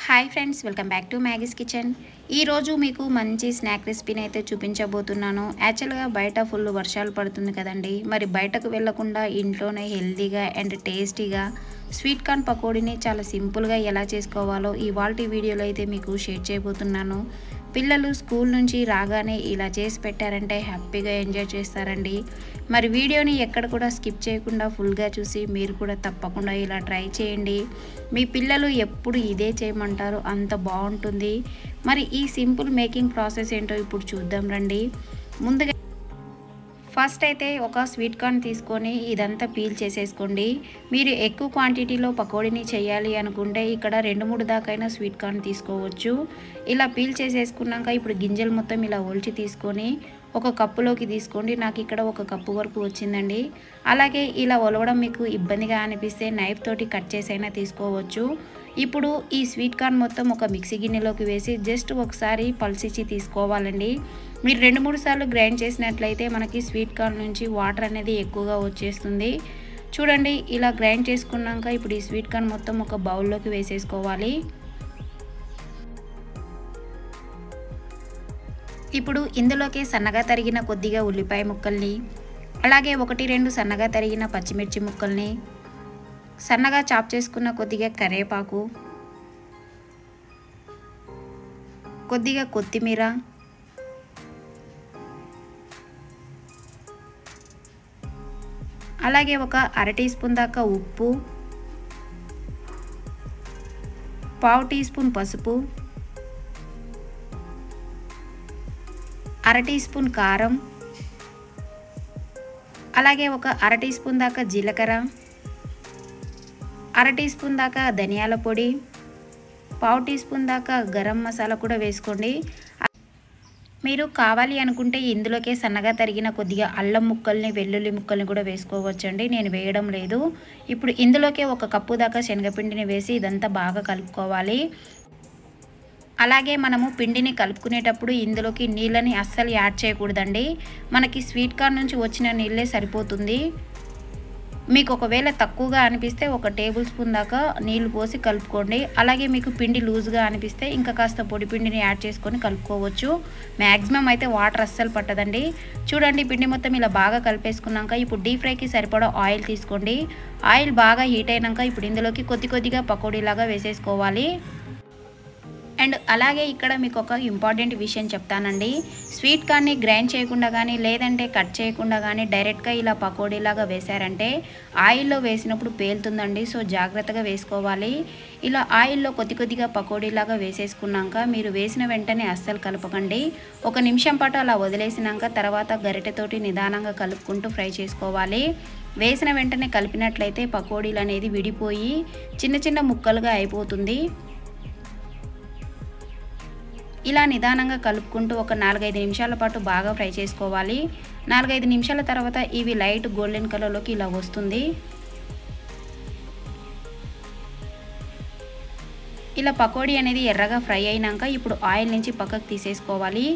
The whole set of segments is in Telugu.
Hi friends, welcome back to Maggie's kitchen. ఈరోజు మీకు మంచి స్నాక్ రెసిపీని అయితే చూపించబోతున్నాను. యాక్చువల్గా బయట ఫుల్ వర్షాలు పడుతుంది కదండి. మరి బయటకు వెళ్లకుండా ఇంట్లోనే హెల్తీగా అండ్ టేస్టీగా స్వీట్ కార్న్ పకోడీని చాలా సింపుల్గా ఎలా చేసుకోవాలో ఇవాల్టి వీడియోలో అయితే మీకు షేర్ చేయబోతున్నాను. పిల్లలు స్కూల్ నుంచి రాగానే ఇలా చేసి పెట్టారంటే హ్యాపీగా ఎంజాయ్ చేస్తారండి. మరి వీడియోని ఎక్కడ కూడా స్కిప్ చేయకుండా ఫుల్గా చూసి మీరు కూడా తప్పకుండా ఇలా ట్రై చేయండి. మీ పిల్లలు ఎప్పుడు ఇదే చేయమంటారు, అంత బాగుంటుంది. మరి ఈ సింపుల్ మేకింగ్ ప్రాసెస్ ఏంటో ఇప్పుడు చూద్దాం రండి. ముందుగా ఫస్ట్ అయితే ఒక స్వీట్ కార్న్ తీసుకొని ఇదంతా పీల్ చేసేసుకోండి. మీరు ఎక్కువ క్వాంటిటీలో పకోడీని చేయాలి అనుకుంటే ఇక్కడ 2-3 దాకైనా స్వీట్ కార్న్ తీసుకోవచ్చు. ఇలా పీల్ చేసేసుకున్నాక ఇప్పుడు గింజలు మొత్తం ఇలా ఒలిచి తీసుకొని ఒక కప్పులోకి తీసుకోండి. నాకు ఇక్కడ 1 కప్పు వరకు వచ్చిందండి. అలాగే ఇలా ఒలవడం మీకు ఇబ్బందిగా అనిపిస్తే నైఫ్ తోటి కట్ చేసైనా తీసుకోవచ్చు. ఇప్పుడు ఈ స్వీట్ కార్న్ మొత్తం ఒక మిక్సీ గిన్నెలోకి వేసి జస్ట్ ఒకసారి పల్సిచ్చి తీసుకోవాలండి. మీరు 2-3 సార్లు గ్రైండ్ చేసినట్లయితే మనకి స్వీట్ కార్న్ నుంచి వాటర్ అనేది ఎక్కువగా వచ్చేస్తుంది. చూడండి, ఇలా గ్రైండ్ చేసుకున్నాక ఇప్పుడు ఈ స్వీట్ కార్న్ మొత్తం ఒక బౌల్లోకి వేసేసుకోవాలి. ఇప్పుడు ఇందులోకి సన్నగా తరిగిన కొద్దిగా ఉల్లిపాయ ముక్కల్ని, అలాగే 1-2 సన్నగా తరిగిన పచ్చిమిర్చి ముక్కల్ని, సన్నగా చాప్ చేసుకున్న కొద్దిగా కరివేపాకు, కొద్దిగా కొత్తిమీర, అలాగే 1/2 టీ స్పూన్ దాకా ఉప్పు, 1/2 టీ స్పూన్ పసుపు, 1/2 టీ స్పూన్ కారం, అలాగే 1/2 టీ స్పూన్ దాకా జీలకర్ర, 1/2 టీ స్పూన్ దాకా ధనియాల పొడి, 1/2 టీ స్పూన్ దాకా గరం మసాలా కూడా వేసుకోండి. మీరు కావాలి అనుకుంటే ఇందులోకే సన్నగా తరిగిన కొద్దిగా అల్లం ముక్కల్ని, వెల్లుల్లి ముక్కల్ని కూడా వేసుకోవచ్చండి. నేను వేయడం లేదు. ఇప్పుడు ఇందులోకే 1 కప్పు దాకా శనగపిండిని వేసి ఇదంతా బాగా కలుపుకోవాలి. అలాగే మనము పిండిని కలుపుకునేటప్పుడు ఇందులోకి నీళ్ళని అస్సలు యాడ్ చేయకూడదండి. మనకి స్వీట్ కార్న్ నుంచి వచ్చిన నీళ్ళే సరిపోతుంది. మీకు ఒకవేళ తక్కువగా అనిపిస్తే 1 టేబుల్ స్పూన్ దాకా నీళ్లు పోసి కలుపుకోండి. అలాగే మీకు పిండి లూజ్గా అనిపిస్తే ఇంకా కాస్త పొడి పిండిని యాడ్ చేసుకొని కలుపుకోవచ్చు. మ్యాక్సిమం అయితే వాటర్ అస్సలు పట్టదండి. చూడండి, పిండి మొత్తం ఇలా బాగా కలిపేసుకున్నాక ఇప్పుడు డీప్ ఫ్రైకి సరిపడా ఆయిల్ తీసుకోండి. ఆయిల్ బాగా హీట్ అయినాక ఇప్పుడు ఇందులోకి కొద్దిగా పకోడీలాగా వేసేసుకోవాలి. అండ్ అలాగే ఇక్కడ మీకు ఒక ఇంపార్టెంట్ విషయం చెప్తానండి. స్వీట్ కార్న్ని గ్రైండ్ చేయకుండా కానీ లేదంటే కట్ చేయకుండా కానీ డైరెక్ట్గా ఇలా పకోడీలాగా వేశారంటే ఆయిల్లో వేసినప్పుడు పేలుతుందండి. సో జాగ్రత్తగా వేసుకోవాలి. ఇలా ఆయిల్లో కొద్దిగా పకోడీలాగా వేసేసుకున్నాక మీరు వేసిన వెంటనే అస్సలు కలపకండి. 1 నిమిషం పాటు అలా వదిలేసినాక తర్వాత గరిటెతోటి నిదానంగా కలుపుకుంటూ ఫ్రై చేసుకోవాలి. వేసిన వెంటనే కలిపినట్లయితే పకోడీలు అనేది విడిపోయి చిన్న ముక్కలుగా అయిపోతుంది. ఇలా నిదానంగా కలుపుకుంటూ ఒక 4-5 నిమిషాల పాటు బాగా ఫ్రై చేసుకోవాలి. 4-5 నిమిషాల తర్వాత ఇవి లైట్ గోల్డెన్ కలర్లోకి ఇలా వస్తుంది. ఇలా పకోడీ అనేది ఎర్రగా ఫ్రై అయినాక ఇప్పుడు ఆయిల్ నుంచి పక్కకు తీసేసుకోవాలి.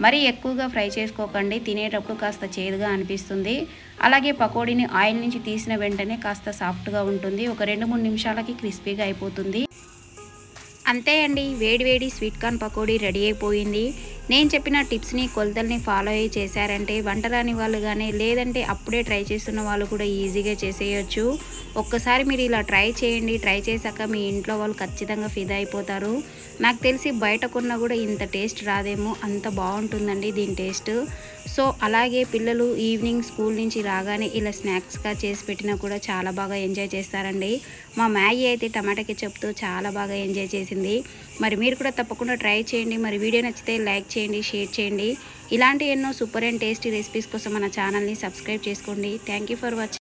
మరీ ఎక్కువగా ఫ్రై చేసుకోకండి, తినేటప్పుడు కాస్త చేదుగా అనిపిస్తుంది. అలాగే పకోడీని ఆయిల్ నుంచి తీసిన వెంటనే కాస్త సాఫ్ట్గా ఉంటుంది. ఒక 2-3 నిమిషాలకి క్రిస్పీగా అయిపోతుంది. అంతే అండి, వేడి స్వీట్ కార్న్ పకోడీ రెడీ అయిపోయింది. నేను చెప్పిన టిప్స్ని, కొలతల్ని ఫాలో అయ్యి చేశారంటే వంట రాని వాళ్ళు కానీ లేదంటే అప్పుడే ట్రై చేస్తున్న వాళ్ళు కూడా ఈజీగా చేసేయచ్చు. ఒక్కసారి మీరు ఇలా ట్రై చేయండి. ట్రై చేశాక మీ ఇంట్లో వాళ్ళు ఖచ్చితంగా ఫిదా అయిపోతారు. నాకు తెలిసి బయట కొన్నా కూడా ఇంత టేస్ట్ రాదేమో, అంత బాగుంటుందండి దీని టేస్ట్. సో అలాగే పిల్లలు ఈవినింగ్ స్కూల్ నుంచి రాగానే ఇలా స్నాక్స్గా చేసి పెట్టినా కూడా చాలా బాగా ఎంజాయ్ చేస్తారండి. మా మ్యాగీ అయితే టమాటా కెచప్తో చాలా బాగా ఎంజాయ్ చేసింది. మరి మీరు కూడా తప్పకుండా ట్రై చేయండి. మరి వీడియో నచ్చితే లైక్ చేయండి, షేర్ చేయండి. ఇలాంటి ఎన్నో సూపర్ అండ్ టేస్టీ రెసిపీస్ కోసం మన ఛానల్ని సబ్స్క్రైబ్ చేసుకోండి. Thank you for watching.